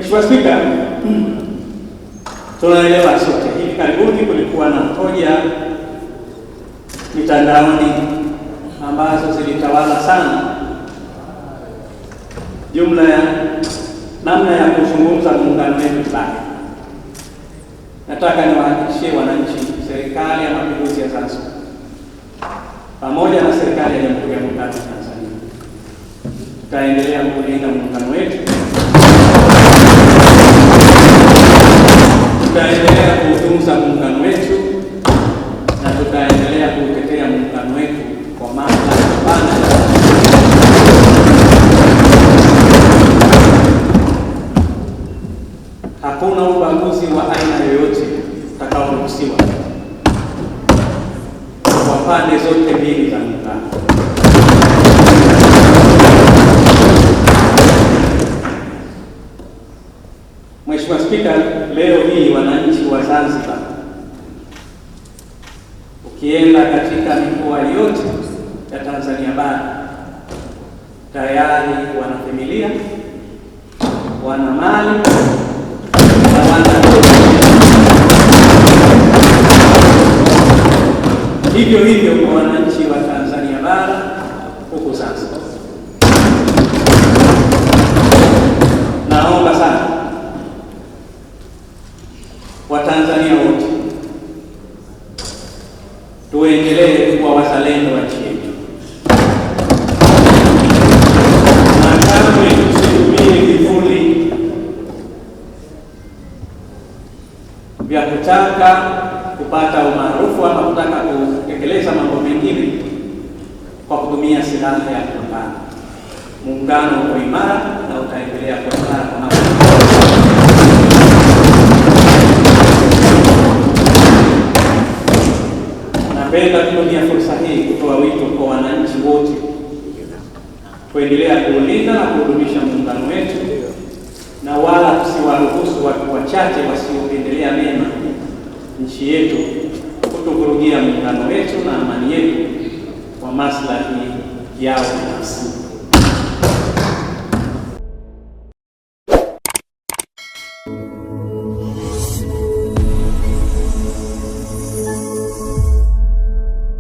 Mheshimiwa Spika, tunaelewa sote, hivi karibuni kulikuwa na hoja mitandaoni ambazo zilitawala sana jumla ya namna ya kuzungumza muungano wetu fulani. Nataka niwahakikishie wananchi, serikali ya Mapinduzi ya Zanzibar pamoja na serikali ya Jamhuri ya Muungano wa Tanzania tutaendelea kulinda muungano wetu, tutaendelea kuutunza muungano wetu na tutaendelea kuutetea muungano wetu kwa maslahi mapana. Hakuna ubaguzi wa aina yoyote utakaoruhusiwa kwa pande zote mbili za muungano. Mheshimiwa Spika, leo hii wananchi wa Zanzibar, ukienda katika mikoa yote ya Tanzania bara, tayari wana familia, wana mali na wana hivyo hivyo kwa wananchi wa Tanzania bara huko Zanzibar. Naomba sana Watanzania wote tuendelee kuwa wazalendo wa nchi yetu, na kamwe tusitumie vivuli vya kutaka kupata umaarufu ama kutaka kutekeleza mambo mengine kwa kutumia silaha ya kupambana. Muungano uko imara na utaendelea kuwa imara kwa maana. Napenda kutumia fursa hii kutoa wito kwa wananchi wote kuendelea kuulinda na kudumisha muungano wetu, na wala tusiwaruhusu watu wachache wasiopendelea mema nchi yetu kutuvurugia muungano wetu na amani yetu kwa maslahi yao binafsi.